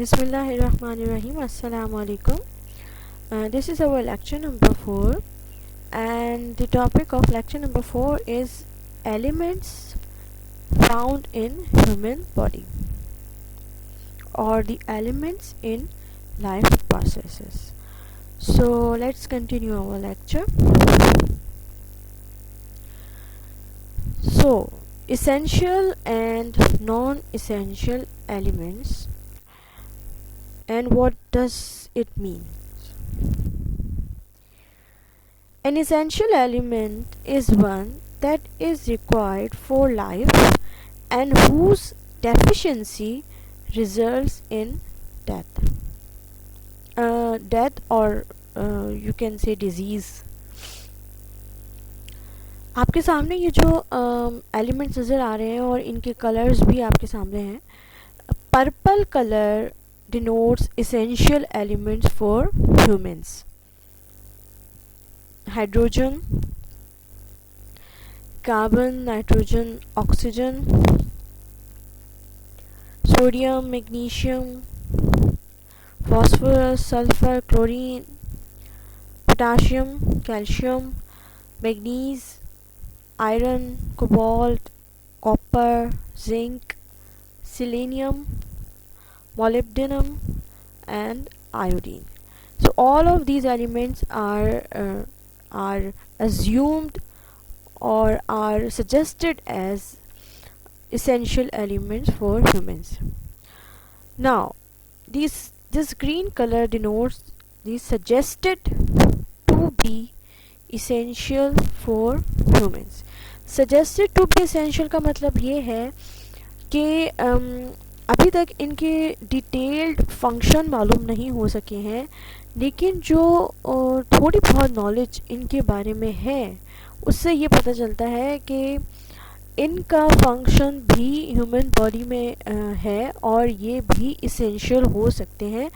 Bismillahirrahmanirrahim. Assalamu alaikum. This is our lecture number 4, and the topic of lecture number 4 is elements found in human body, or the elements in life processes. So let's continue our lecture. So, essential and non-essential elements, and what does it mean? An essential element is one that is required for life and whose deficiency results in death. Death, or you can say disease. आपके सामने ये जो elements नज़र आ रहे हैं और इनके colours भी आपके सामने हैं. Purple colour denotes essential elements for humans. Hydrogen, carbon, nitrogen, oxygen, sodium, magnesium, phosphorus, sulfur, chlorine, potassium, calcium, manganese, iron, cobalt, copper, zinc, selenium, molybdenum, and iodine. So all of these elements are assumed or are suggested as essential elements for humans. Now, this green color denotes these suggested to be essential for humans. Suggested to be essential का मतलब ये है कि अभी तक इनके detailed function मालूम नहीं हो सके हैं, लेकिन जो थोड़ी बहुत नॉलेज इनके बारे में है उससे ये पता चलता है कि इनका फंक्शन भी ह्यूमन बॉडी में है और ये भी इसेंशियल हो सकते हैं,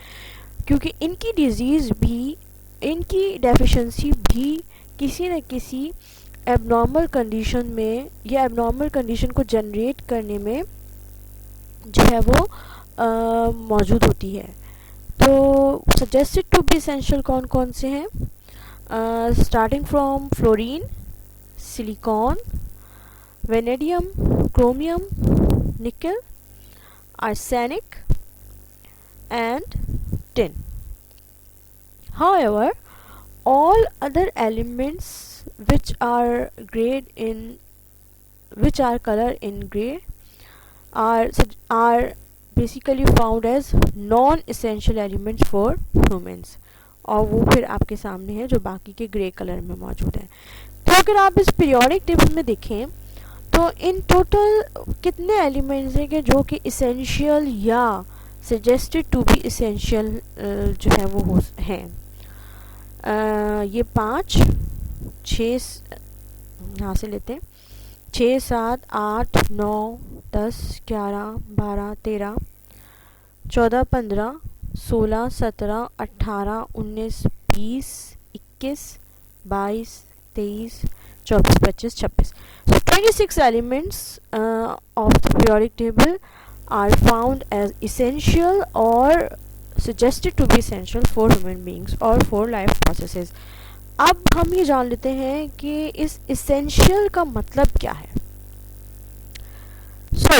क्योंकि इनकी डिजीज़ भी, इनकी डेफिशिएंसी भी किसी न किसी एबनॉर्मल कंडीशन में या एबनॉर्मल कंडीशन को जनरेट करने में जो है वो मौजूद होती है. तो सजेस्टेड टू बी एसेंशियल कौन कौन से हैं? Starting from fluorine, silicon, vanadium, chromium, निकल, arsenic and tin. However, all other elements which are colored in gray are basically found as non-essential elements for humans, और वो फिर आपके सामने है जो बाकी के ग्रे कलर में मौजूद है. तो अगर आप इस पीरियोडिक टेबल में देखें तो इन टोटल कितने एलिमेंट्स हैं कि जो कि इसेंशियल या सजेस्टेड टू बी इसेंशियल जो है वो हैं. ये 5, 6 यहाँ से लेते हैं. 6, 7, 8, 9, 10, 11, 12, 13, 14, 15, 16, 17, 18, 19, 20, 21, 22, 23, 24, 25, 26. So 26 elements of the periodic table are found as essential or suggested to be essential for human beings or for life processes. अब हम ये जान लेते हैं कि इस essential का मतलब क्या है. So,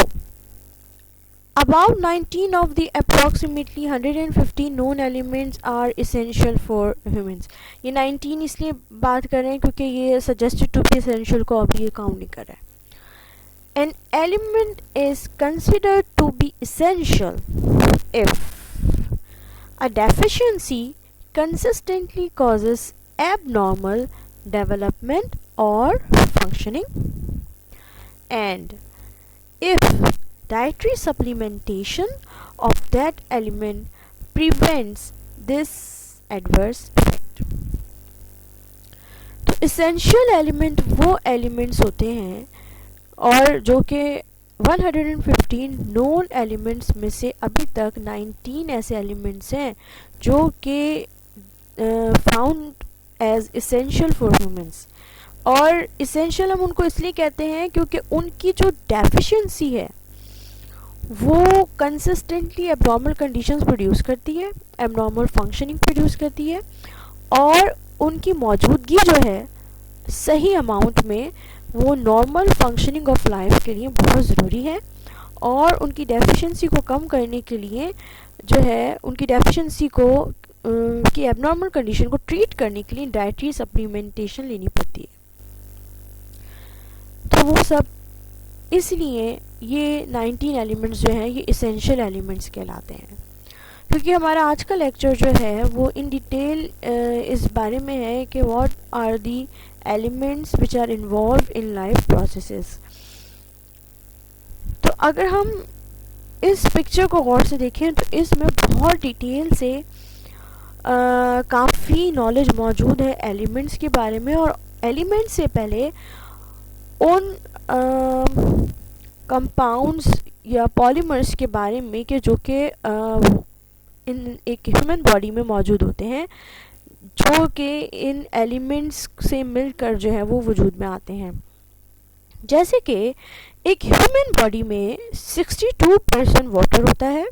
about 19 of the approximately 150 known elements are essential for humans. ये 19 इसलिए बात कर रहे हैं क्योंकि ये suggested to be essential को अभी ये काउंट नहीं कर रहा है. An element is considered to be essential if a deficiency consistently causes abnormal development or functioning, and if dietary supplementation of that element prevents this adverse effect. तो essential element वो elements होते हैं और जो कि 115 known elements में से अभी तक 19 ऐसे elements हैं जो कि found as essential for humans. और essential हम उनको इसलिए कहते हैं क्योंकि उनकी जो डेफिशिएंसी है वो कंसिस्टेंटली एबनॉर्मल कंडीशंस प्रोड्यूस करती है, एबनॉर्मल फंक्शनिंग प्रोड्यूस करती है, और उनकी मौजूदगी जो है सही अमाउंट में वो नॉर्मल फंक्शनिंग ऑफ लाइफ के लिए बहुत ज़रूरी है। और उनकी डेफिशिएंसी को कम करने के लिए जो है, उनकी डेफिशिएंसी को की एबनॉर्मल कंडीशन को ट्रीट करने के लिए डाइटरी सप्लीमेंटेशन लेनी पड़ती है। तो वो सब इसलिए ये 19 एलिमेंट्स जो हैं ये इसेंशियल एलिमेंट्स कहलाते हैं। क्योंकि हमारा आज का लेक्चर जो है वो इन डिटेल इस बारे में है कि what are the elements which are involve in life processes. तो अगर हम इस पिक्चर को गौर से देखें तो इसमें बहुत डिटेल से काफ़ी नॉलेज मौजूद है एलिमेंट्स के बारे में। और एलिमेंट्स से पहले उन कंपाउंड्स या पॉलीमर्स के बारे में कि जो कि इन एक ह्यूमन बॉडी में मौजूद होते हैं, जो कि इन एलिमेंट्स से मिलकर जो है वो वजूद में आते हैं। जैसे कि एक ह्यूमन बॉडी में 62% वाटर होता है।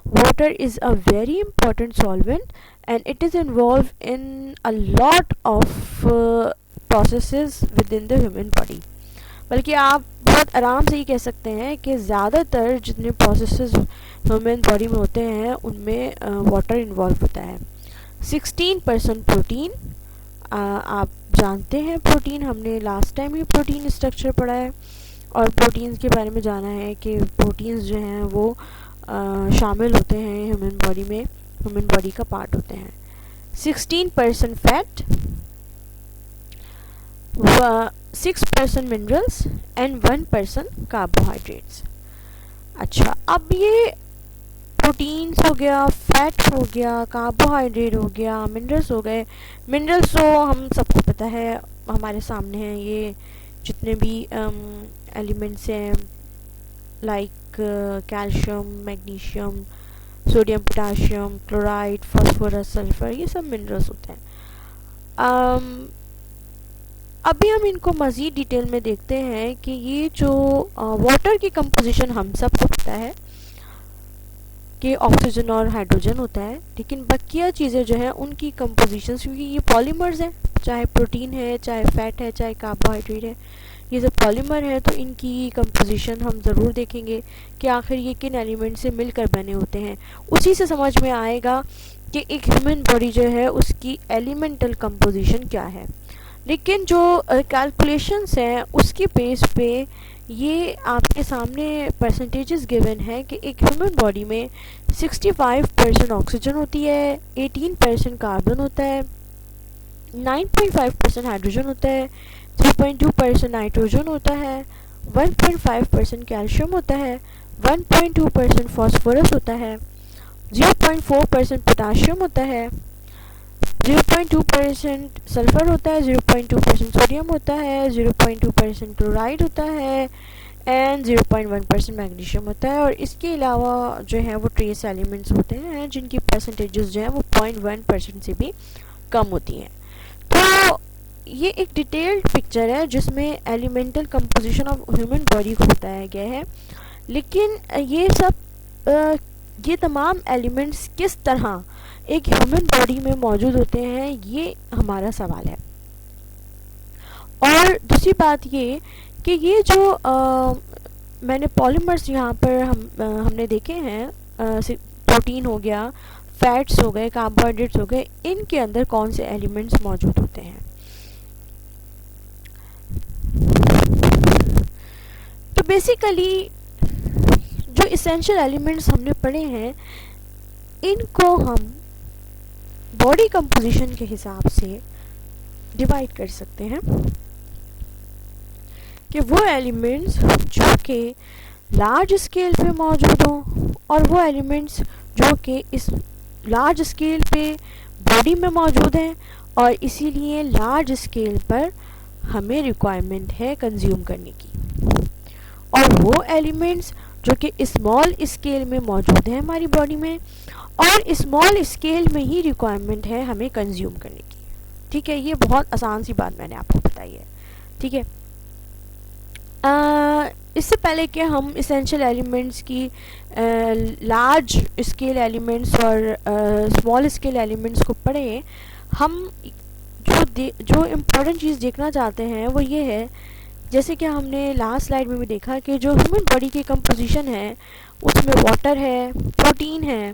Water is a very important solvent and it is involve in a lot of processes with in the human body. बल्कि आप बहुत आराम से ही कह सकते हैं कि ज़्यादातर जितने प्रोसेसेस ह्यूमन बॉडी में होते हैं उनमें वाटर इन्वॉल्व होता है। 16% प्रोटीन, आप जानते हैं प्रोटीन, हमने लास्ट टाइम ही प्रोटीन स्ट्रक्चर पढ़ा है और प्रोटीन्स के बारे में जाना है कि प्रोटीन्स जो हैं वो शामिल होते हैं ह्यूमन बॉडी में, ह्यूमन बॉडी का पार्ट होते हैं। 16% फैट, 6% मिनरल्स एंड 1% कार्बोहाइड्रेट्स। अच्छा, अब ये प्रोटीन्स हो गया, फैट हो गया, कार्बोहाइड्रेट हो गया, मिनरल्स हो गए। मिनरल्स तो हम सबको पता है, हमारे सामने हैं ये जितने भी एलिमेंट्स हैं, like calcium, magnesium, sodium, potassium, chloride, phosphorus, sulphur, ये सब मिनरल्स होते हैं। अभी हम इनको मज़ीद डिटेल में देखते हैं कि ये जो वाटर की कंपोजिशन हम सबको पता है कि ऑक्सीजन और हाइड्रोजन होता है, लेकिन बकिया चीज़ें जो हैं उनकी कंपोजिशन, क्योंकि ये पॉलीमर्स हैं, चाहे प्रोटीन है, चाहे फैट है, चाहे कार्बोहाइड्रेट है, ये सब पॉलीमर है, तो इनकी कंपोजिशन हम ज़रूर देखेंगे कि आखिर ये किन एलिमेंट से मिलकर बने होते हैं। उसी से समझ में आएगा कि एक ह्यूमन बॉडी जो है उसकी एलिमेंटल कंपोजिशन क्या है। लेकिन जो कैलकुलेशंस हैं उसके बेस पे ये आपके सामने परसेंटेजेस गिवन है कि एक ह्यूमन बॉडी में 65% ऑक्सीजन होती है, 18% कार्बन होता है, 9.5% हाइड्रोजन होता है, 3.2% नाइट्रोजन होता है, 1.5% कैल्शियम होता है, 1.2% फास्फोरस होता है, 0.4% पोटाशियम होता है, 0.2% सल्फर होता है, 0.2% सोडियम होता है, 0.2% क्लोराइड होता है एंड 0.1% मैग्नीशियम होता है। और इसके अलावा जो है वो ट्रेस एलिमेंट्स होते हैं जिनकी परसेंटेजेस जो है वो 0.1% से भी कम होती हैं। तो ये एक डिटेल्ड पिक्चर है जिसमें elemental composition of human body को बताया गया है। लेकिन ये सब ये तमाम एलिमेंट्स किस तरह एक ह्यूमन बॉडी में मौजूद होते हैं, ये हमारा सवाल है। और दूसरी बात ये कि ये जो मैंने पॉलीमर्स यहाँ पर हमने देखे हैं, प्रोटीन हो गया, फैट्स हो गए, कार्बोहाइड्रेट्स हो गए, इनके अंदर कौन से एलिमेंट्स मौजूद होते हैं। तो बेसिकली जो इसेंशियल एलिमेंट्स हमने पढ़े हैं इनको हम बॉडी कंपोजिशन के हिसाब से डिवाइड कर सकते हैं कि वो एलिमेंट्स जो कि लार्ज स्केल पे मौजूद हों और वो एलिमेंट्स जो कि इस लार्ज स्केल पे बॉडी में मौजूद हैं और इसीलिए लार्ज स्केल पर हमें रिक्वायरमेंट है कंज्यूम करने की, और वो एलिमेंट्स जो कि स्मॉल स्केल में मौजूद है हमारी बॉडी में और स्मॉल स्केल में ही रिक्वायरमेंट है हमें कंज्यूम करने की। ठीक है, ये बहुत आसान सी बात मैंने आपको बताई है। ठीक है, इससे पहले कि हम इसेंशियल एलिमेंट्स की लार्ज स्केल एलिमेंट्स और स्मॉल स्केल एलिमेंट्स को पढ़ें, हम जो इम्पोर्टेंट चीज़ देखना चाहते हैं वो ये है, जैसे कि हमने लास्ट स्लाइड में भी देखा कि जो ह्यूमन बॉडी की कंपोजिशन है उसमें वाटर है, प्रोटीन है,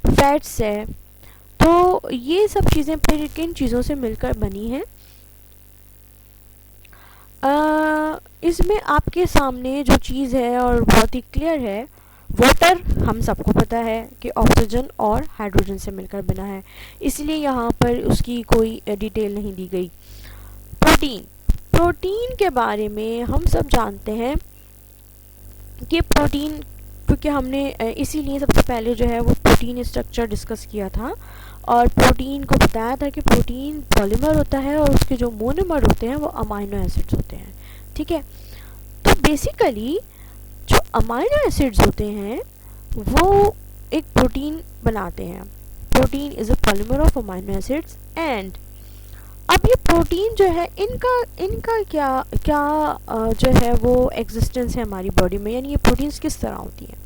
फैट्स है। तो ये सब चीज़ें फिर किन चीज़ों से मिलकर बनी हैं? इसमें आपके सामने जो चीज़ है और बहुत ही क्लियर है, वाटर हम सबको पता है कि ऑक्सीजन और हाइड्रोजन से मिलकर बना है, इसलिए यहाँ पर उसकी कोई डिटेल नहीं दी गई। प्रोटीन के बारे में हम सब जानते हैं कि प्रोटीन, क्योंकि हमने इसीलिए सबसे पहले जो है वो प्रोटीन स्ट्रक्चर डिस्कस किया था और प्रोटीन को बताया था कि प्रोटीन पॉलीमर होता है और उसके जो मोनोमर होते हैं वो अमाइनो एसिड्स होते हैं। ठीक है, तो बेसिकली जो अमाइनो एसिड्स होते हैं वो एक प्रोटीन बनाते हैं। Protein is a polymer of amino acids. And अब ये प्रोटीन जो है इनका क्या जो है वो एग्जिस्टेंस है हमारी बॉडी में, यानी ये प्रोटीन्स किस तरह होती हैं।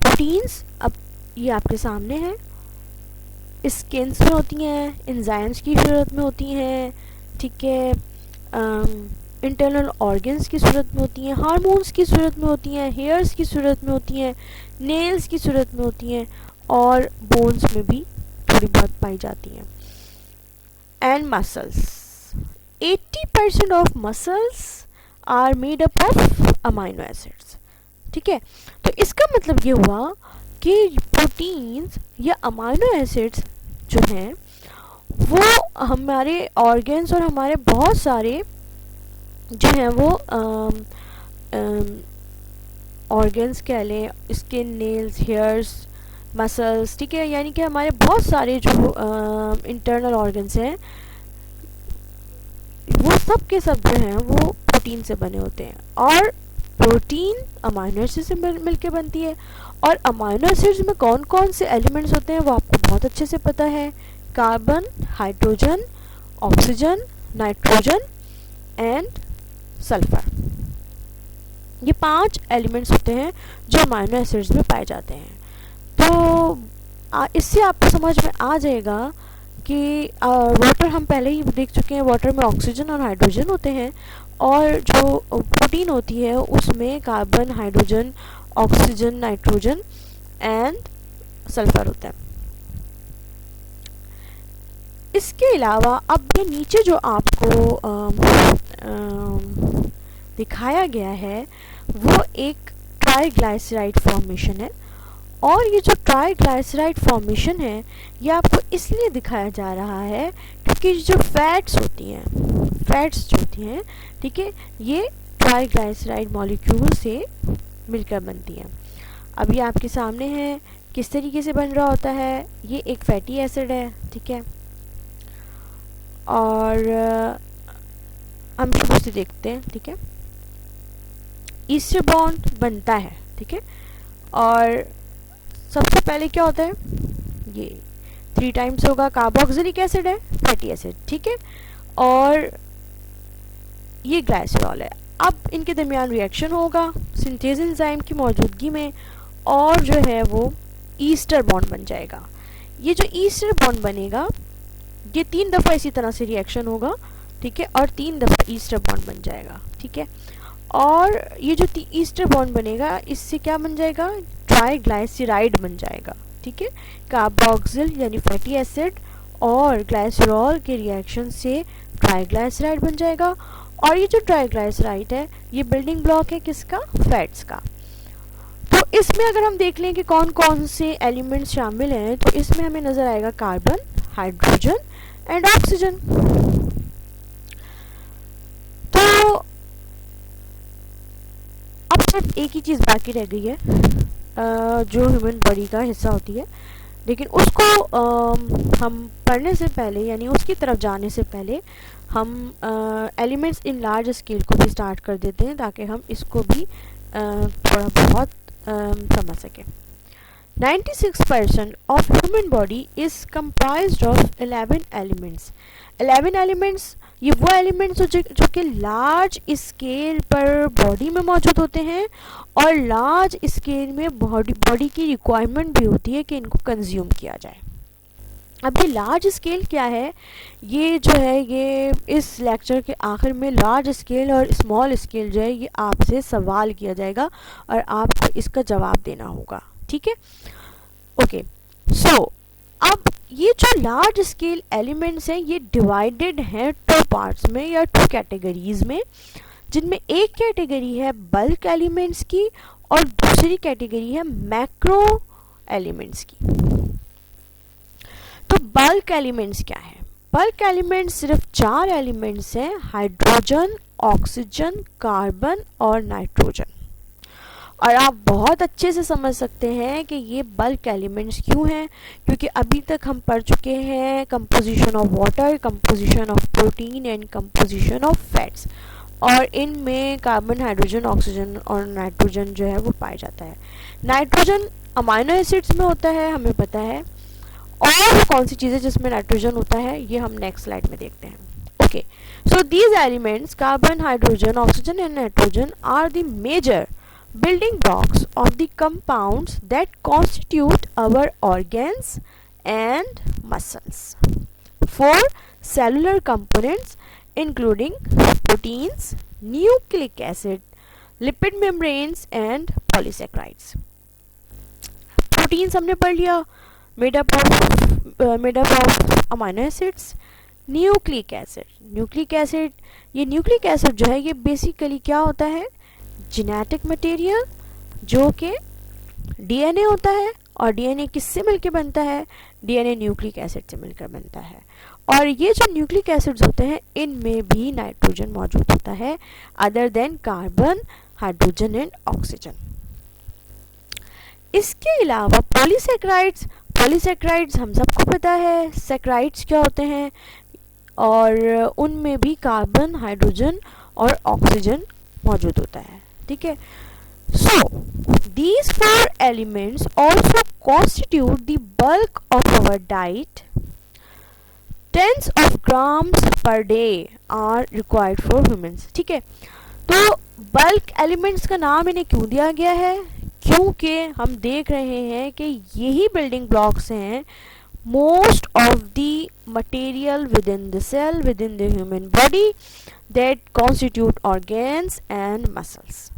प्रोटीन्स अब ये आपके सामने है, स्किन्स में होती हैं, एंजाइम्स की सूरत में होती हैं, ठीक है, इंटरनल ऑर्गन्स की सूरत में होती हैं, हार्मोन्स की सूरत में होती हैं, हेयर्स की सूरत में होती हैं, नेल्स की सूरत में होती हैं और बोन्स में भी थोड़ी बहुत पाई जाती हैं। And muscles, 80% of muscles are made up of amino acids. ठीक है, तो इसका मतलब ये हुआ कि प्रोटीन्स या अमाइनो एसिड्स जो हैं वो हमारे ऑर्गन्स और हमारे बहुत सारे जो हैं वो ऑर्गन्स कह लें, स्किन, नेल्स, हेयर्स, मसल्स, ठीक है, यानी कि हमारे बहुत सारे जो इंटरनल ऑर्गन्स हैं वो सब के सब जो हैं वो प्रोटीन से बने होते हैं। और प्रोटीन अमाइनो एसिड से मिलके बनती है। और अमाइनो एसिड्स में कौन कौन से एलिमेंट्स होते हैं वो आपको बहुत अच्छे से पता है, carbon, hydrogen, oxygen, nitrogen and sulphur. ये 5 एलिमेंट्स होते हैं जो अमाइनो एसिड्स में पाए जाते हैं। तो इससे आपको समझ में आ जाएगा कि वाटर हम पहले ही देख चुके हैं, वाटर में ऑक्सीजन और हाइड्रोजन होते हैं और जो प्रोटीन होती है उसमें carbon, hydrogen, oxygen, nitrogen and sulphur होता है। इसके अलावा अब ये नीचे जो आपको दिखाया गया है वो एक ट्राइग्लाइसराइड फॉर्मेशन है। और ये जो ट्राइग्लाइसराइड फॉर्मेशन है ये आपको इसलिए दिखाया जा रहा है क्योंकि जो फैट्स जो होती हैं, ठीक है, ये ट्राइग्लाइसराइड मॉलिक्यूल से मिलकर बनती हैं। अब ये आपके सामने है किस तरीके से बन रहा होता है। ये एक फैटी एसिड है, ठीक है, और हम शुरू से देखते हैं, ठीक है। ईस्टर बॉन्ड बनता है, ठीक है, और सबसे पहले क्या होता है, ये 3 टाइम्स होगा, कार्बोक्सिलिक एसिड है, फैटी एसिड, ठीक है, और ये ग्लाइसरॉल है। अब इनके दरमियान रिएक्शन होगा सिंथेज एंजाइम की मौजूदगी में और जो है वो ईस्टर बॉन्ड बन जाएगा। ये जो ईस्टर बॉन्ड बनेगा ये 3 दफ़ा इसी तरह से रिएक्शन होगा, ठीक है, और 3 दफ़ा ईस्टर बॉन्ड बन जाएगा, ठीक है। और ये जो ईस्टर बॉन्ड बनेगा इससे क्या बन जाएगा, ट्राइग्लाइसराइड बन जाएगा, ठीक है। कार्बोक्सिल यानी फैटी एसिड और ग्लाइसरॉल के रिएक्शन से ट्राइग्लाइसराइड बन जाएगा। और ये जो ट्राइग्लाइसराइड है ये बिल्डिंग ब्लॉक है किसका, फैट्स का। तो इसमें अगर हम देख लें कि कौन कौन से एलिमेंट्स शामिल हैं तो इसमें हमें नज़र आएगा कार्बन, हाइड्रोजन एंड ऑक्सीजन। तो अब सिर्फ एक ही चीज़ बाकी रह गई है जो ह्यूमन बॉडी का हिस्सा होती है, लेकिन उसको हम पढ़ने से पहले यानी उसकी तरफ जाने से पहले हम एलिमेंट्स इन लार्ज स्केल को भी स्टार्ट कर देते हैं ताकि हम इसको भी थोड़ा बहुत समझ सकें। 96% of human body is comprised of 11 elements. 11 elements ये वो एलिमेंट्स जो कि लार्ज स्केल पर बॉडी में मौजूद होते हैं और लार्ज स्केल में बॉडी की रिक्वायरमेंट भी होती है कि इनको कंज्यूम किया जाए। अब ये लार्ज स्केल क्या है, ये जो है ये इस लेक्चर के आखिर में लार्ज स्केल और स्मॉल स्केल जो है ये आपसे सवाल किया जाएगा और आपको इसका जवाब देना होगा, ठीक है। ओके, सो अब ये जो लार्ज स्केल एलिमेंट्स हैं ये डिवाइडेड हैं टू पार्ट्स में या टू कैटेगरीज में, जिनमें एक कैटेगरी है बल्क एलिमेंट्स की और दूसरी कैटेगरी है मैक्रो एलिमेंट्स की। तो बल्क एलिमेंट्स क्या है? बल्क एलिमेंट्स सिर्फ 4 एलिमेंट्स हैं, हाइड्रोजन, ऑक्सीजन, कार्बन और नाइट्रोजन। और आप बहुत अच्छे से समझ सकते हैं कि ये बल्क एलिमेंट्स क्यों हैं, क्योंकि अभी तक हम पढ़ चुके हैं composition of water, composition of protein and composition of fats, और इनमें कार्बन, हाइड्रोजन, ऑक्सीजन और नाइट्रोजन जो है वो पाया जाता है। नाइट्रोजन अमाइनो एसिड्स में होता है, हमें पता है, और कौन सी चीज़ें जिसमें नाइट्रोजन होता है ये हम नेक्स्ट स्लाइड में देखते हैं। Okay, so these elements carbon, hydrogen, oxygen and nitrogen are the major building blocks of the compounds that constitute our organs and muscles. 4 cellular components including proteins, nucleic acid, lipid membranes and polysaccharides. Proteins हमने पढ़ लिया, made up of amino acids. Nucleic acid, ये nucleic acid जो है ये basically क्या होता है, जेनेटिक मटेरियल जो कि डीएनए होता है, और डीएनए किससे मिलकर बनता है, डीएनए न्यूक्लिक एसिड से मिलकर बनता है। और ये जो न्यूक्लिक एसिड्स होते हैं इनमें भी नाइट्रोजन मौजूद होता है other than carbon, hydrogen and oxygen. इसके अलावा पॉलीसैकेराइड्स हम सबको पता है, सैकेराइड्स क्या होते हैं, और उनमें भी कार्बन, हाइड्रोजन और ऑक्सीजन मौजूद होता है, ठीक है। सो these 4 elements also constitute the bulk of our diet. Tens of grams per day are required for humans, ठीक है। तो बल्क एलिमेंट्स का नाम इन्हें क्यों दिया गया है, क्योंकि हम देख रहे हैं कि यही बिल्डिंग ब्लॉक्स हैं most of the material within the cell, within the human body that constitute organs and muscles.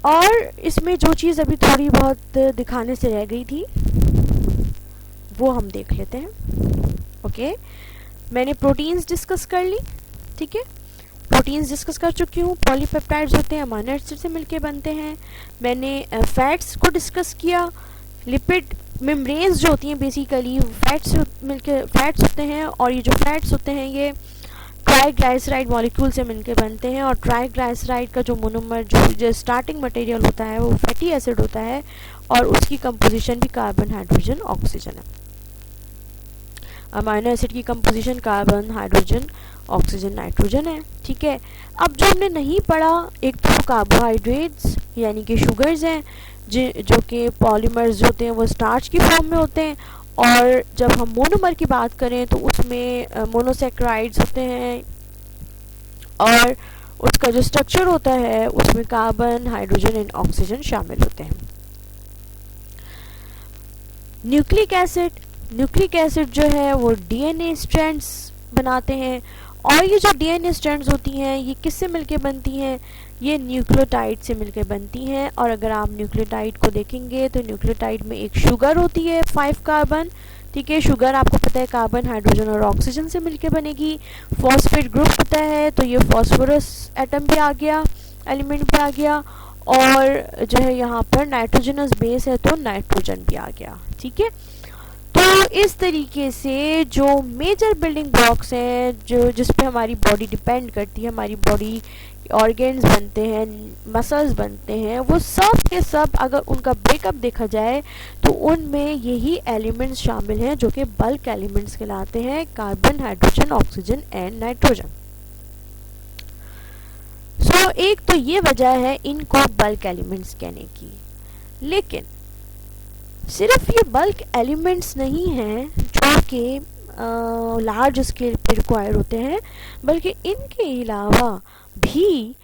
और इसमें जो चीज़ अभी थोड़ी बहुत दिखाने से रह गई थी वो हम देख लेते हैं। ओके, मैंने प्रोटीन्स डिस्कस कर ली, ठीक है, प्रोटीन्स डिस्कस कर चुकी हूँ। पॉलीपेप्टाइड्स होते हैं, अमीनो एसिड से मिलके बनते हैं। मैंने फैट्स को डिस्कस किया, लिपिड मेम्ब्रेन्स जो होती हैं बेसिकली फैट्स मिलके फैट्स होते हैं, और ये जो फैट्स होते हैं ये ट्राइग्लाइसराइड मॉलिक्यूल से मिलके बनते हैं, और ट्राइग्लाइसराइड का जो मोनोमर जो स्टार्टिंग मटेरियल होता है वो फैटी एसिड होता है, और उसकी कंपोजिशन भी कार्बन, हाइड्रोजन, ऑक्सीजन है। अमीनो एसिड की composition carbon, hydrogen, oxygen, nitrogen है, ठीक है। अब जो हमने नहीं पढ़ा, एक तो कार्बोहाइड्रेट्स यानी कि शुगर्स हैं जो कि पॉलीमर्स होते हैं वो स्टार्च की फॉर्म में होते हैं, और जब हम मोनोमर की बात करें तो उसमें मोनोसैकेराइड्स होते हैं, और उसका जो स्ट्रक्चर होता है उसमें कार्बन, हाइड्रोजन एंड ऑक्सीजन शामिल होते हैं। न्यूक्लिक एसिड जो है वो डीएनए स्ट्रैंड्स बनाते हैं, और ये जो डीएनए स्ट्रैंड्स होती हैं ये किससे मिलके बनती हैं, ये न्यूक्लियोटाइड से मिलकर बनती हैं। और अगर आप न्यूक्लियोटाइड को देखेंगे तो न्यूक्लियोटाइड में एक शुगर होती है 5 कार्बन, ठीक है। शुगर आपको पता है कार्बन, हाइड्रोजन और ऑक्सीजन से मिलकर बनेगी। फॉस्फेट ग्रुप होता है तो ये फॉस्फोरस एटम भी आ गया, एलिमेंट भी आ गया, और जो है यहाँ पर नाइट्रोजनस बेस है तो नाइट्रोजन भी आ गया, ठीक है। तो इस तरीके से जो मेजर बिल्डिंग ब्लॉक्स हैं जो जिस पे हमारी बॉडी डिपेंड करती है, हमारी बॉडी ऑर्गेन्स बनते हैं, मसल्स बनते हैं, वो सब के सब अगर उनका ब्रेकअप देखा जाए तो उनमें यही एलिमेंट्स शामिल हैं जो कि बल्क एलिमेंट्स कहलाते हैं, carbon, hydrogen, oxygen and nitrogen. So एक तो ये वजह है इनको बल्क एलिमेंट्स कहने की, लेकिन सिर्फ ये बल्क एलिमेंट्स नहीं हैं जो कि लार्ज स्केल पे रिक्वायर्ड होते हैं, बल्कि इनके अलावा भी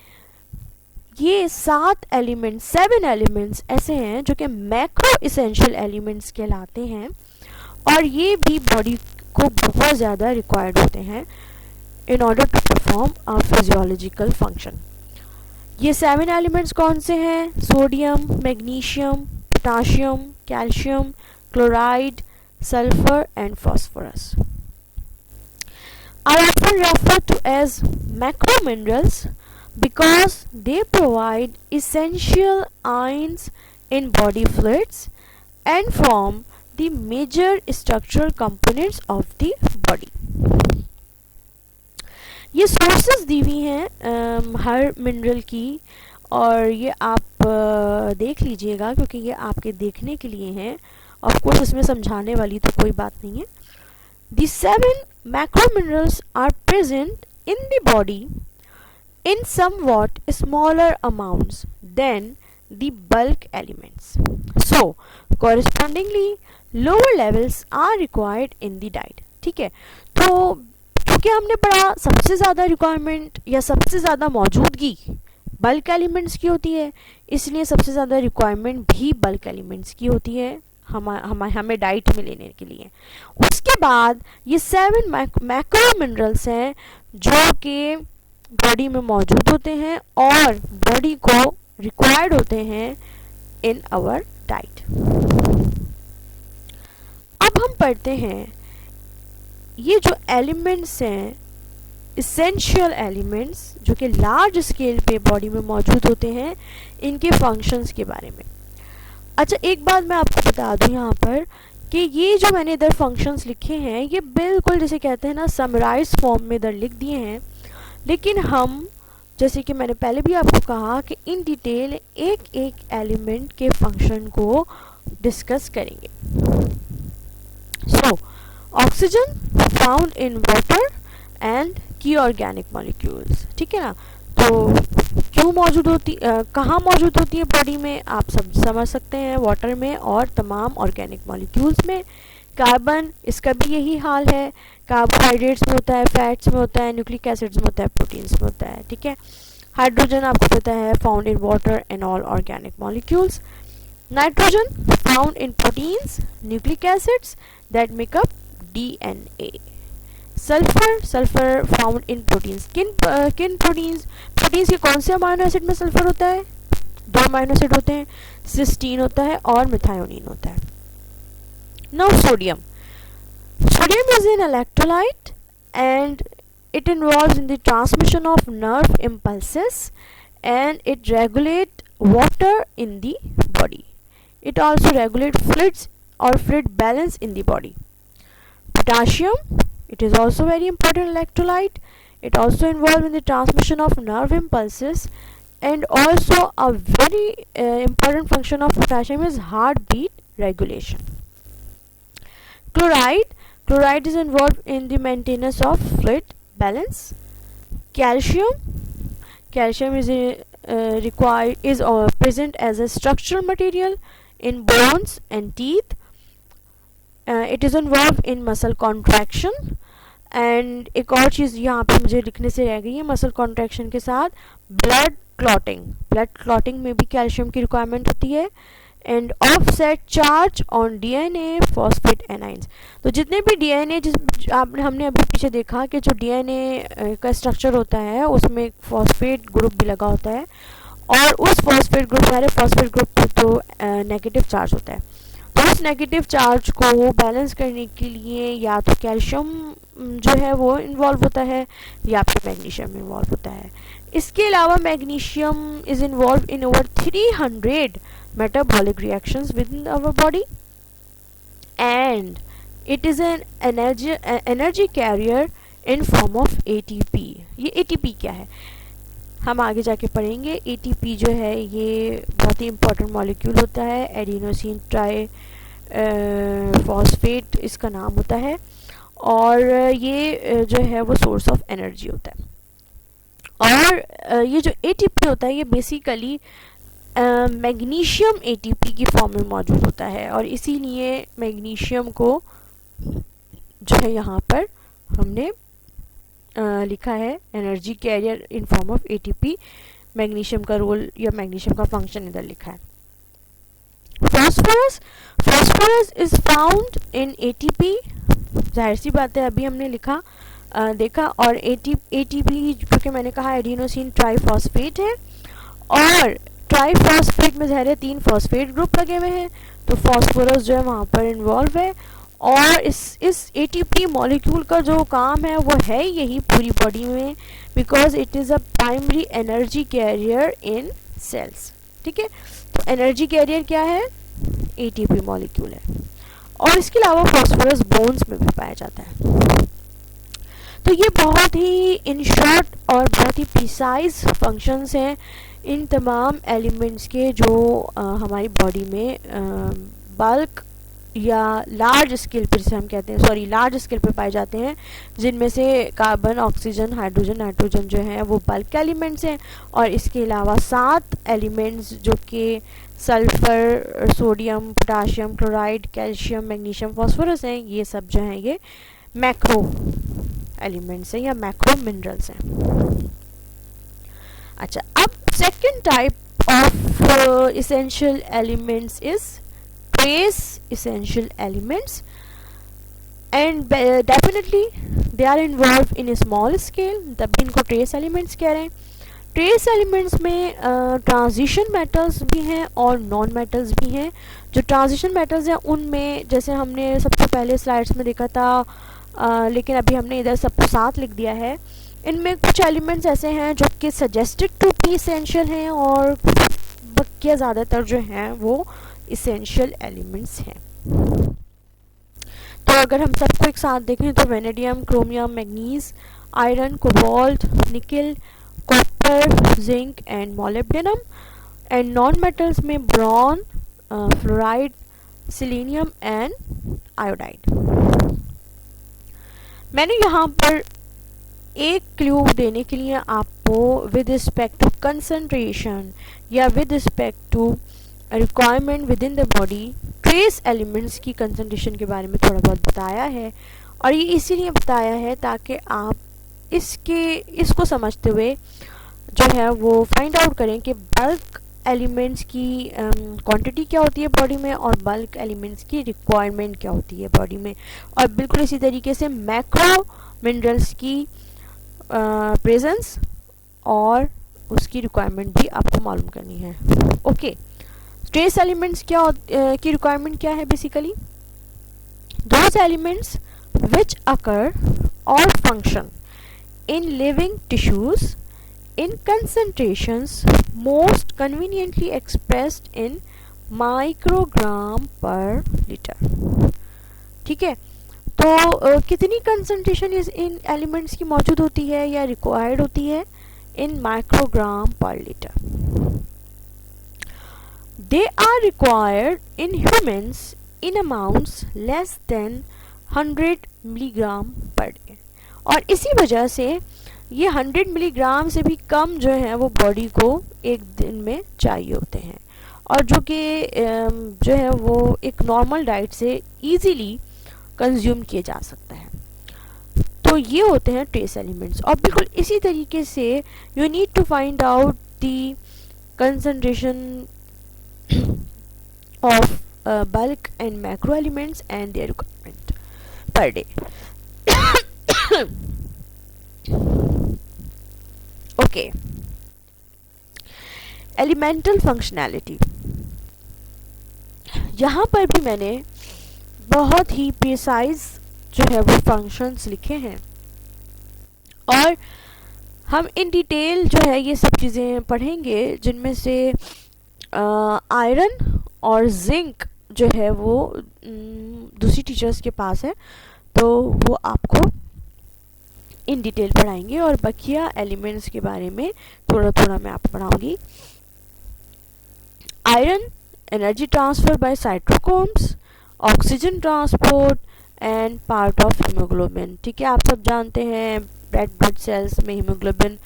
ये 7 एलिमेंट्स ऐसे हैं जो कि मैक्रो इसेंशियल एलिमेंट्स कहलाते हैं, और ये भी बॉडी को बहुत ज़्यादा रिक्वायर्ड होते हैं in order to perform a physiological function. ये 7 एलिमेंट्स कौन से हैं? Sodium, magnesium, potassium, calcium, chloride, sulphur and phosphorus are often referred to as macro minerals because they provide essential ions in body fluids and form the major structural components of the body. ये sources दी हुई हैं हर mineral की, और ये आप देख लीजिएगा क्योंकि ये आपके देखने के लिए हैं। ऑफ कोर्स इसमें समझाने वाली तो कोई बात नहीं है। The 7 macro minerals are present in the body in somewhat smaller amounts than the bulk elements. So, correspondingly, lower levels are required in the diet. ठीक है, तो क्योंकि हमने पढ़ा सबसे ज़्यादा रिक्वायरमेंट या सबसे ज़्यादा मौजूदगी बल्क एलिमेंट्स की होती है, इसलिए सबसे ज़्यादा रिक्वायरमेंट भी बल्क एलिमेंट्स की होती है हमें डाइट में लेने के लिए। उसके बाद ये 7 मैक्रो मिनरल्स हैं जो कि बॉडी में मौजूद होते हैं और बॉडी को रिक्वायर्ड होते हैं इन आवर डाइट। अब हम पढ़ते हैं ये जो एलिमेंट्स हैं, इसेंशियल एलिमेंट्स जो कि लार्ज स्केल पे बॉडी में मौजूद होते हैं, इनके फंक्शंस के बारे में। अच्छा, एक बात मैं आपको बता दूं यहाँ पर कि ये जो मैंने इधर फंक्शंस लिखे हैं ये बिल्कुल जैसे कहते हैं ना समराइज फॉर्म में इधर लिख दिए हैं, लेकिन हम जैसे कि मैंने पहले भी आपको कहा कि इन डिटेल एक एक एलिमेंट के फंक्शन को डिस्कस करेंगे। So oxygen found in water and की ऑर्गेनिक मॉलिक्यूल्स, ठीक है ना। तो क्यों मौजूद होती कहाँ मौजूद होती है बॉडी में, आप सब समझ सकते हैं, वाटर में और तमाम ऑर्गेनिक मॉलिक्यूल्स में। कार्बन, इसका भी यही हाल है, कार्बोहाइड्रेट्स में होता है, फैट्स में होता है, न्यूक्लिक एसिड्स में होता है, प्रोटीन्स में होता है, ठीक है। हाइड्रोजन आपको पता है found in water and all organic molecules. Nitrogen found in proteins, nucleic acids that make up DNA। Sulphur found in proteins, किन प्रोटीन्स के कौन से अमाइनो एसिड में सल्फर होता है? 2 अमाइनो एसिड होते हैं, सिस्टीन होता है और मिथायोनिन होता है। Now sodium is an electrolyte and it involves in the transmission of nerve impulses and it regulate water in the body. It also regulate fluids or fluid balance in the body. Potassium, it is also very important electrolyte. It also involved in the transmission of nerve impulses, and also a very important function of potassium is heartbeat regulation. Chloride is involved in the maintenance of fluid balance. Calcium is present as a structural material in bones and teeth. It is involved in muscle contraction. And एक और चीज़ यहाँ पे मुझे लिखने से रह गई है, मसल कॉन्ट्रैक्शन के साथ ब्लड क्लॉटिंग में भी कैल्शियम की रिक्वायरमेंट होती है। And offset charge on DNA phosphate anions. तो जितने भी DNA हमने अभी पीछे देखा कि जो DNA का स्ट्रक्चर होता है उसमें फॉस्फेट ग्रुप भी लगा होता है, और उस फॉस्फेट ग्रुप सारे फॉस्फेट ग्रुप पे तो नेगेटिव चार्ज होता है। तो उस नेगेटिव चार्ज को बैलेंस करने के लिए या तो कैल्शियम जो है वो इन्वॉल्व होता है या फिर मैग्नीशियम इन्वॉल्व होता है। इसके अलावा magnesium is involve in over 300 metabolic reactions within our body, and it is an energy carrier in form of ATP। ये ATP क्या है हम आगे जाके पढ़ेंगे। ATP जो है ये बहुत ही इंपॉर्टेंट मॉलिक्यूल होता है, एडिनोसिन ट्राई फॉस्फेट इसका नाम होता है, और ये जो है वो सोर्स ऑफ एनर्जी होता है। और ये जो ATP होता है ये बेसिकली मैग्नीशियम ATP की फॉर्म में मौजूद होता है, और इसीलिए मैग्नीशियम को जो है यहाँ पर हमने लिखा है energy carrier in form of ATP, magnesium का रोल या मैग्नीशियम का फंक्शन इधर लिखा है। Phosphorus is found in ATP, जाहिर सी बात है अभी हमने देखा, और एटीपी क्योंकि मैंने कहा एडिनोसिन ट्राइफॉस्फेट है, और ट्राइफॉस्फेट में ज़ाहिर है 3 फॉस्फेट ग्रुप लगे हुए हैं, तो फॉस्फोरस जो है वहाँ पर इन्वॉल्व है। और इस एटीपी मॉलिक्यूल का जो काम है वो है यही पूरी बॉडी में, because it is a primary energy carrier in cells. ठीक है, तो एनर्जी कैरियर क्या है? एटीपी मॉलिक्यूल है। और इसके अलावा फॉस्फोरस बोन्स में भी पाया जाता है। तो ये बहुत ही इन शॉर्ट और बहुत ही प्रिसाइज फंक्शंस हैं इन तमाम एलिमेंट्स के जो हमारी बॉडी में बल्क या लार्ज स्केल पर, जिसे हम कहते हैं लार्ज स्केल पे पाए जाते हैं, जिनमें से कार्बन, ऑक्सीजन, हाइड्रोजन, नाइट्रोजन जो है वो बल्क एलिमेंट्स हैं। और इसके अलावा 7 एलिमेंट्स जो कि sulphur, sodium, potassium, chloride, calcium, magnesium, phosphorus हैं, ये सब जो हैं ये मैक्रो एलिमेंट्स हैं या मैक्रो मिनरल्स हैं। अच्छा, अब second type of essential elements is trace essential elements, and definitely they are involved in a small scale, तभी इनको ट्रेस एलिमेंट्स कह रहे हैं। ट्रेस एलिमेंट्स में ट्रांजिशन मेटल्स भी हैं और नॉन मेटल्स भी हैं। जो ट्रांजिशन मेटल्स हैं उनमें जैसे हमने सबसे पहले स्लाइड्स में देखा था, लेकिन अभी हमने इधर सबको साथ लिख दिया है। इनमें कुछ एलिमेंट्स ऐसे हैं जो कि सजेस्टेड टू बी इसेंशियल हैं, और बकिया ज़्यादातर जो हैं वो इसेंशियल एलिमेंट्स हैं। तो अगर हम सबको एक साथ देखें तो vanadium, chromium, manganese, iron, cobalt, nickel, copper, zinc and molybdenum. And non metals में boron, fluoride, selenium and iodide. मैंने यहाँ पर एक क्लू देने के लिए आपको विद रिस्पेक्ट टू कंसंट्रेशन या with respect to requirement within the body trace elements की कंसंट्रेशन के बारे में थोड़ा बहुत बताया है। और ये इसीलिए बताया है ताकि आप इसको समझते हुए जो है वो फाइंड आउट करें कि बल्क एलिमेंट्स की क्वांटिटी क्या होती है बॉडी में, और बल्क एलिमेंट्स की रिक्वायरमेंट क्या होती है बॉडी में। और बिल्कुल इसी तरीके से मैक्रो मिनरल्स की प्रेजेंस और उसकी रिक्वायरमेंट भी आपको मालूम करनी है। ओके, ट्रेस एलिमेंट्स की रिक्वायरमेंट क्या है? बेसिकली दोज एलिमेंट्स विच अकर और function in living tissues in concentrations most conveniently expressed in microgram per liter। ठीक है, तो कितनी कंसंट्रेशन इन एलिमेंट्स की मौजूद होती है या रिक्वायर्ड होती है? In microgram per litre. They are required in humans in amounts less than 100 milligram per day. और इसी वजह से ये 100 मिलीग्राम से भी कम जो है वो बॉडी को एक दिन में चाहिए होते हैं, और जो कि जो है वो एक नॉर्मल डाइट से इजीली कंज्यूम किए जा सकता है। तो ये होते हैं ट्रेस एलिमेंट्स। और बिल्कुल इसी तरीके से you need to find out the concentration of bulk and macro elements and their requirement per day. Okay, elemental functionality. यहाँ पर भी मैंने बहुत ही प्रिसाइज जो है वो फंक्शंस लिखे हैं, और हम इन डिटेल जो है ये सब चीज़ें पढ़ेंगे, जिनमें से आयरन और जिंक जो है वो दूसरी टीचर्स के पास है, तो वो आपको इन डिटेल पढ़ाएंगे, और बकिया एलिमेंट्स के बारे में थोड़ा थोड़ा मैं आपको पढ़ाऊंगी। Iron, energy transfer by cytochromes, oxygen transport and part of haemoglobin. ठीक है, आप सब जानते हैं रेड ब्लड सेल्स में हीमोग्लोबिन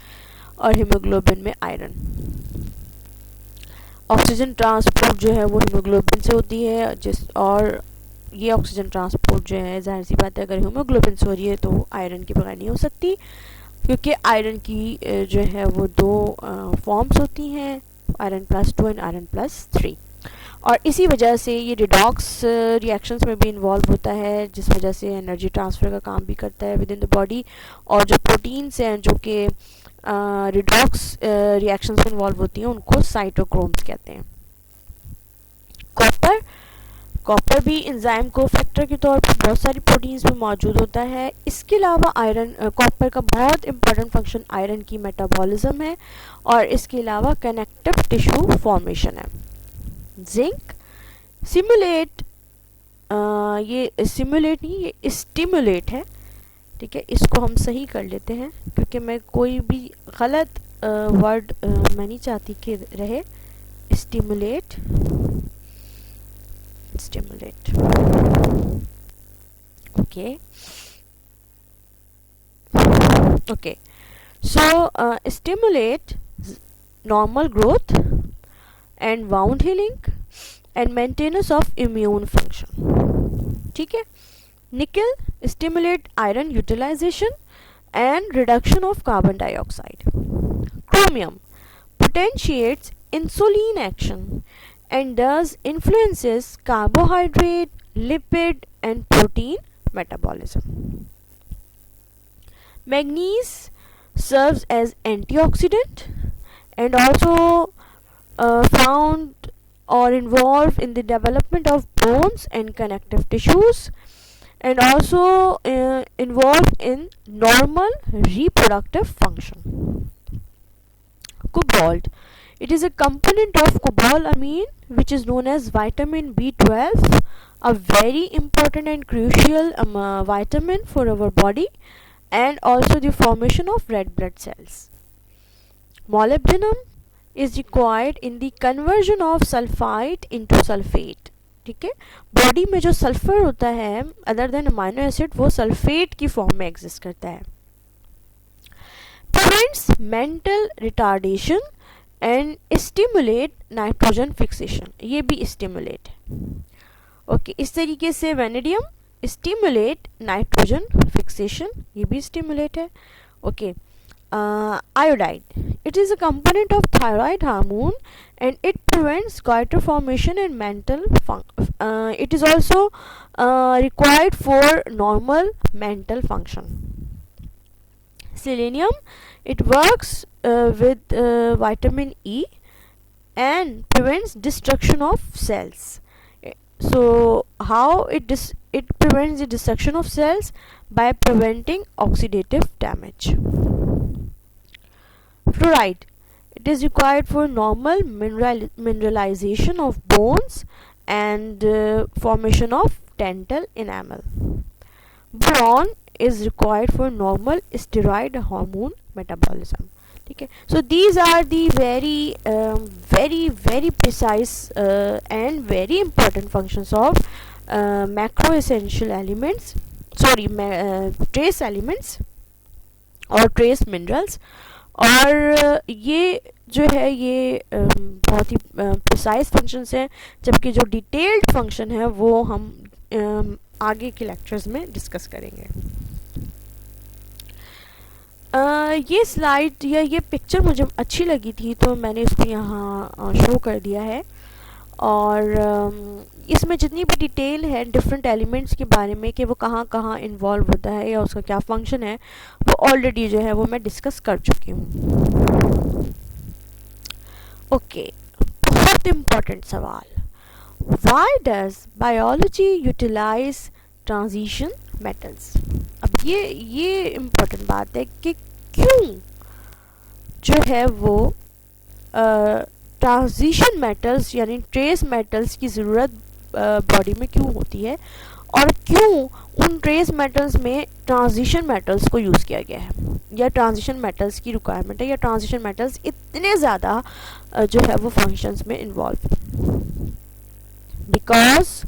और हीमोग्लोबिन में आयरन। ऑक्सीजन ट्रांसपोर्ट जो है वो हीमोग्लोबिन से होती है, और ये ऑक्सीजन ट्रांसपोर्ट जो है, जाहिर सी बात है अगर हीमोग्लोबिन से हो रही है तो आयरन के बगैर नहीं हो सकती, क्योंकि आयरन की जो है वो दो फॉर्म्स होती हैं, आयरन +2 एंड आयरन +3, और इसी वजह से ये रिडॉक्स रिएक्शंस में भी इन्वॉल्व होता है, जिस वजह से एनर्जी ट्रांसफ़र का काम भी करता है विद इन द बॉडी। और जो प्रोटीन्स हैं जो कि रिडॉक्स रिएक्शंस में इन्वॉल्व होती हैं उनको साइटोक्रोम्स कहते हैं। कॉपर, कॉपर भी एंजाइम को फैक्टर के तौर पर बहुत सारी प्रोटीन्स में मौजूद होता है। इसके अलावा आयरन, कॉपर का बहुत इंपॉर्टेंट फंक्शन आयरन की मेटाबॉलिज्म है, और इसके अलावा कनेक्टिव टिश्यू फॉर्मेशन है। जिंक सिमुलेट, ये सिमुलेट नहीं, ये स्टिमुलेट है, ठीक है, इसको हम सही कर लेते हैं क्योंकि मैं कोई भी गलत वर्ड मैं नहीं चाहती कि रहे। Stimulate, stimulate, okay okay. So stimulate normal growth and wound healing and maintenance of immune function, ठीक है। nickel stimulate iron utilization and reduction of carbon dioxide. chromium potentiates insulin action and thus influences carbohydrate, lipid and protein metabolism. Manganese serves as antioxidant and also found or involved in the development of bones and connective tissues, and also involved in normal reproductive function. Cobalt, it is a component of cobalamine which is known as vitamin B12, a very important and crucial vitamin for our body and also the formation of red blood cells. Molybdenum is required in the conversion of sulfite into sulfate, ठीक है। Body में जो sulphur होता है other than amino acid, वो sulphate की form में exist करता है। Prevents mental retardation and stimulate nitrogen fixation, ये भी स्टिमुलेट है, ओके। इस तरीके से वेनेडियम स्टिमुलेट नाइट्रोजन फिक्सेशन, ये भी स्टिमुलेट है, okay. Iodide, it is a component of thyroid hormone and it prevents goiter formation and mental it is also required for normal mental function. Selenium, it works with vitamin E and prevents destruction of cells. So how it prevents the destruction of cells? By preventing oxidative damage. Fluoride, it is required for normal mineralization of bones and formation of dental enamel. Boron is required for normal steroid hormone metabolism, ठीक है। So these are the very precise and very important functions of macro essential elements, trace elements और trace minerals। और ये जो है ये बहुत ही precise functions हैं, जबकि जो डिटेल्ड फंक्शन है वो हम आगे के लेक्चर्स में डिस्कस करेंगे। ये स्लाइड या ये पिक्चर मुझे अच्छी लगी थी तो मैंने इसको यहाँ शो कर दिया है, और इसमें जितनी भी डिटेल है डिफरेंट एलिमेंट्स के बारे में कि वो कहाँ कहाँ इन्वॉल्व होता है या उसका क्या फंक्शन है, वो ऑलरेडी जो है वो मैं डिस्कस कर चुकी हूँ, ओके। बहुत इम्पोर्टेंट सवाल, why does biology utilise transition metals. अब ये इम्पोर्टेंट बात है कि क्यों जो है वो ट्रांजिशन मेटल्स यानी ट्रेस मेटल्स की ज़रूरत बॉडी में क्यों होती है, और क्यों उन ट्रेस मेटल्स में ट्रांजिशन मेटल्स को यूज़ किया गया है, या ट्रांजिशन मेटल्स की रिक्वायरमेंट है, या ट्रांजिशन मेटल्स इतने ज़्यादा जो है वो फंक्शंस में involve. Because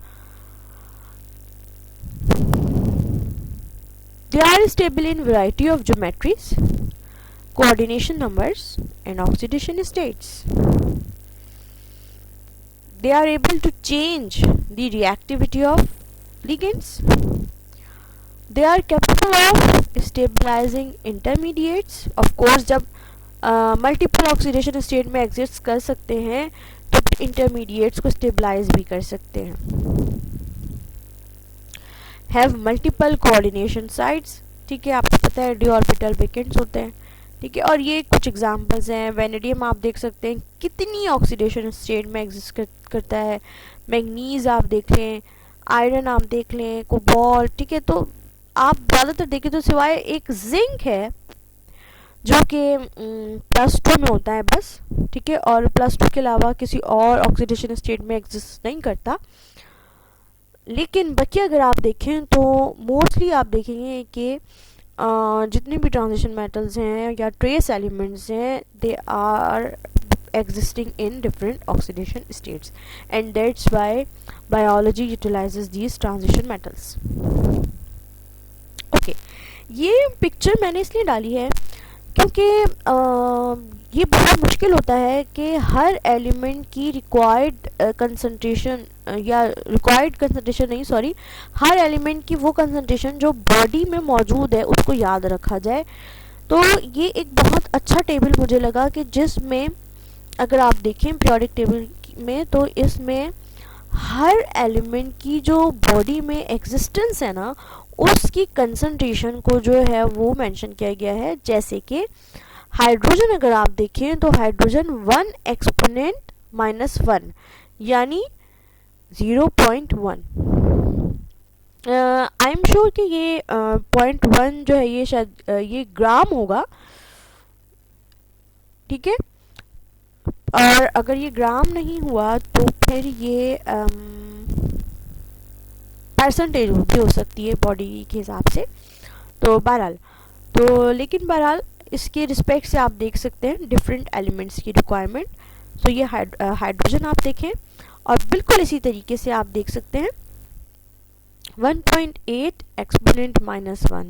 they are stable in variety of geometries, coordination numbers and oxidation states. They are able to change the reactivity of ligands. They are capable of stabilizing intermediates. Of course जब multiple oxidation state में exist कर सकते हैं तो intermediates को stabilise भी कर सकते हैं. Have multiple coordination sites. ठीक है, आपको पता है डी ऑर्बिटल वेकेंट्स होते हैं. ठीक है, और ये कुछ एग्जांपल्स हैं. वेनेडियम आप देख सकते हैं कितनी ऑक्सीडेशन स्टेट में एग्जिस्ट करता है. मैग्नीज आप देख लें, आयरन आप देख लें, कोबाल्ट. ठीक है, तो आप ज़्यादातर देखें तो सिवाय एक जिंक है जो कि +2 में होता है बस. ठीक है, और +2 के अलावा किसी और ऑक्सीडेशन स्टेट में एग्जिस्ट नहीं करता. लेकिन बाकी अगर आप देखें तो मोस्टली आप देखेंगे कि जितने भी ट्रांजिशन मेटल्स हैं या ट्रेस एलिमेंट्स हैं they are existing in different oxidation states and that's why biology utilizes these transition metals. Okay, ये पिक्चर मैंने इसलिए डाली है क्योंकि ये बड़ा मुश्किल होता है कि हर एलिमेंट की रिक्वायर्ड कंसंट्रेशन या रिक्वायर्ड कंसंट्रेशन नहीं सॉरी हर एलिमेंट की वो कंसंट्रेशन जो बॉडी में मौजूद है उसको याद रखा जाए. तो ये एक बहुत अच्छा टेबल मुझे लगा कि जिसमें अगर आप देखें पीरियोडिक टेबल में तो इसमें हर एलिमेंट की जो बॉडी में एग्जिस्टेंस है ना उसकी कंसंट्रेशन को जो है वो मेंशन किया गया है. जैसे कि हाइड्रोजन अगर आप देखें तो हाइड्रोजन 1 एक्सपोनेंट -1 यानी 0.1. आई एम श्योर कि ये 0.1 जो है ये शायद ये ग्राम होगा. ठीक है, और अगर ये ग्राम नहीं हुआ तो फिर ये परसेंटेज भी हो सकती है बॉडी के हिसाब से. तो बहरहाल लेकिन बहरहाल इसके रिस्पेक्ट से आप देख सकते हैं डिफरेंट एलिमेंट्स की रिक्वायरमेंट. तो ये हाइड्रोजन आप देखें और बिल्कुल इसी तरीके से आप देख सकते हैं 1.8 एक्सपोनेंट -1.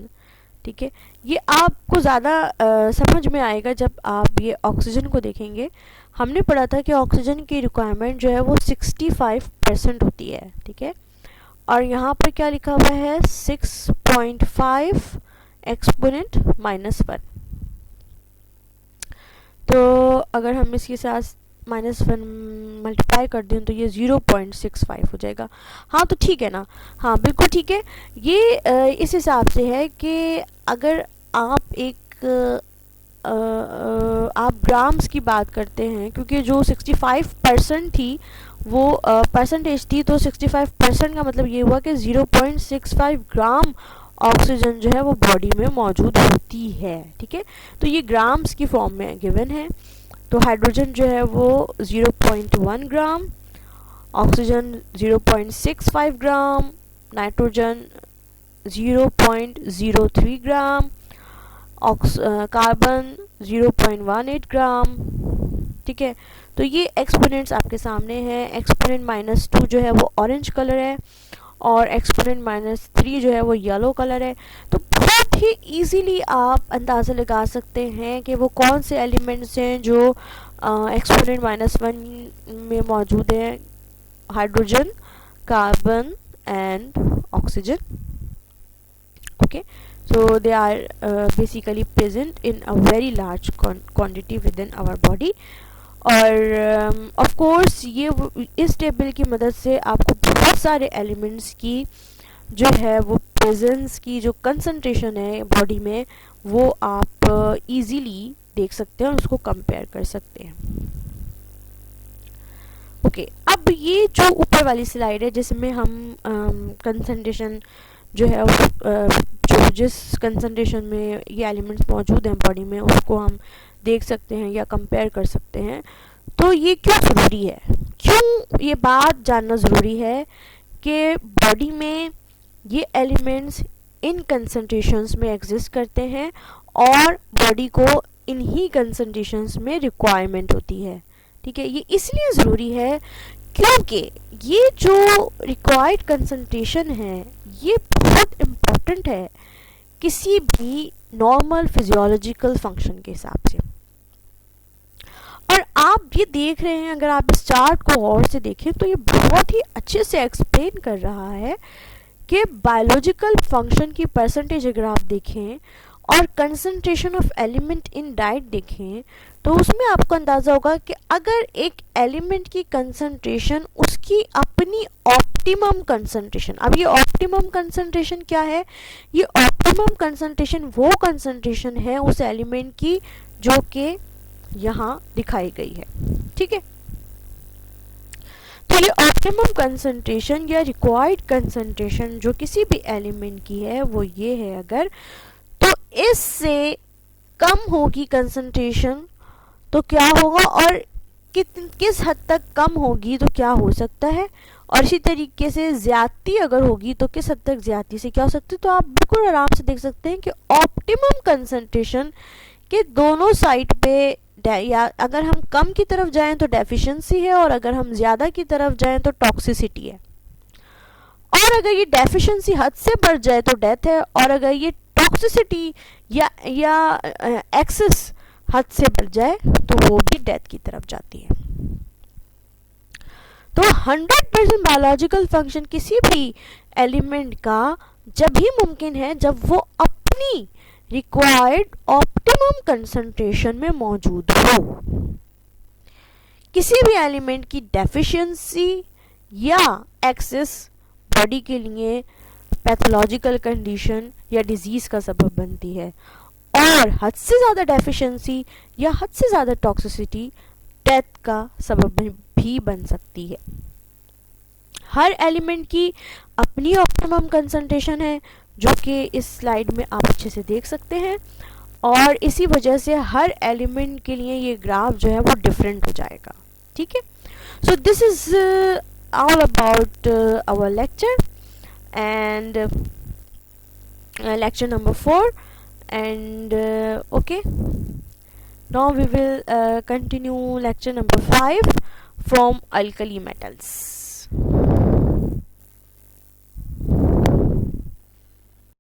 ठीक है, ये आपको ज़्यादा समझ में आएगा जब आप ये ऑक्सीजन को देखेंगे. हमने पढ़ा था कि ऑक्सीजन की रिक्वायरमेंट जो है वो 65% होती है. ठीक है, और यहाँ पर क्या लिखा हुआ है 6.5 एक्सपोनेंट -1. तो अगर हम इसके साथ -1 मल्टीप्लाई कर दें तो ये 0.65 हो जाएगा. हाँ तो ठीक है ना. हाँ बिल्कुल ठीक है. ये इस हिसाब से है कि अगर आप आप ग्राम्स की बात करते हैं क्योंकि जो 65% थी वो परसेंटेज थी तो 65% का मतलब ये हुआ कि 0.65 ग्राम ऑक्सीजन जो है वो बॉडी में मौजूद होती है. ठीक है, तो ये ग्राम्स की फॉर्म में गिवन है. तो हाइड्रोजन जो है वो 0.1 ग्राम, ऑक्सीजन 0.65 ग्राम, नाइट्रोजन 0.03 ग्राम, कार्बन 0.18 ग्राम. ठीक है, तो ये एक्सपोनेंट्स आपके सामने हैं. एक्सपोनेंट -2 जो है वो ऑरेंज कलर है और एक्सपोनेंट -3 जो है वो येलो कलर है. तो बहुत ही इजीली आप अंदाज़ा लगा सकते हैं कि वो कौन से एलिमेंट्स हैं जो एक्सपोनेंट -1 में मौजूद हैं. Hydrogen, carbon and oxygen. Okay, so they are basically present in a very large quantity within our body. और ऑफ कोर्स ये इस टेबल की मदद से आपको बहुत सारे एलिमेंट्स की जो है वो प्रेजेंस की जो कंसंट्रेशन है बॉडी में वो आप इजीली देख सकते हैं और उसको कंपेयर कर सकते हैं. ओके, अब ये जो ऊपर वाली स्लाइड है जिसमें हम कंसंट्रेशन जो है जो जिस कंसंट्रेशन में ये एलिमेंट्स मौजूद हैं बॉडी में उसको हम देख सकते हैं या कंपेयर कर सकते हैं. तो ये क्यों ज़रूरी है, क्यों ये बात जानना ज़रूरी है कि बॉडी में ये एलिमेंट्स इन कंसंट्रेशंस में एग्जिस्ट करते हैं और बॉडी को इन्हीं कंसंट्रेशंस में रिक्वायरमेंट होती है. ठीक है, ये इसलिए ज़रूरी है क्योंकि ये जो रिक्वायर्ड कंसंट्रेशन है ये बहुत इम्पोर्टेंट है किसी भी नॉर्मल फिजियोलॉजिकल फंक्शन के हिसाब से. और आप ये देख रहे हैं, अगर आप इस चार्ट को और से देखें तो ये बहुत ही अच्छे से एक्सप्लेन कर रहा है कि बायोलॉजिकल फंक्शन की परसेंटेज अगर आप देखें और concentration of element in diet देखें तो उसमें आपको अंदाज़ा होगा कि अगर एक एलिमेंट की कंसंट्रेशन उसकी अपनी ऑप्टिमम कंसंट्रेशन, अब ये ऑप्टिमम कंसंट्रेशन क्या है, ये ऑप्टिमम कंसंट्रेशन वो कंसंट्रेशन है उस एलिमेंट की जो कि यहाँ दिखाई गई है, ठीक है। तो ये ऑप्टिमम कंसंट्रेशन या रिक्वायर्ड कंसंट्रेशन जो किसी भी एलिमेंट की है वो ये है, अगर तो इससे कम होगी कंसंट्रेशन तो क्या होगा, और किस हद तक कम होगी तो क्या हो सकता है, और इसी तरीके से ज्यादती अगर होगी तो किस हद तक ज्यादती से क्या हो सकती है। तो आप बिल्कुल आराम से देख सकते हैं कि ऑप्टिमम कंसंट्रेशन के दोनों साइड पे या अगर हम कम की तरफ जाएं तो डेफिशिएंसी है और अगर हम ज़्यादा की तरफ जाएं तो टॉक्सिसिटी है, और अगर ये डेफिशिएंसी हद से बढ़ जाए तो डेथ है, और अगर ये टॉक्सिसिटी या एक्सेस हद से बढ़ जाए तो वो भी डेथ की तरफ जाती है। तो 100% बायोलॉजिकल फंक्शन किसी भी एलिमेंट का जब भी मुमकिन है जब वो अपनी रिक्वायर्ड ऑप्टिमम कंसंट्रेशन में मौजूद हो। किसी भी एलिमेंट की डेफिशिएंसी या एक्सेस बॉडी के लिए पैथोलॉजिकल कंडीशन या डिजीज का सबब बनती है, और हद से ज़्यादा डेफिशिएंसी या हद से ज़्यादा टॉक्सिसिटी डेथ का सबब भी बन सकती है। हर एलिमेंट की अपनी ऑप्टिमम कंसंट्रेशन है जो कि इस स्लाइड में आप अच्छे से देख सकते हैं, और इसी वजह से हर एलिमेंट के लिए ये ग्राफ जो है वो डिफरेंट हो जाएगा, ठीक है। So this is all about our lecture and lecture number 4, and okay, now we will continue lecture number 5 from alkali metals.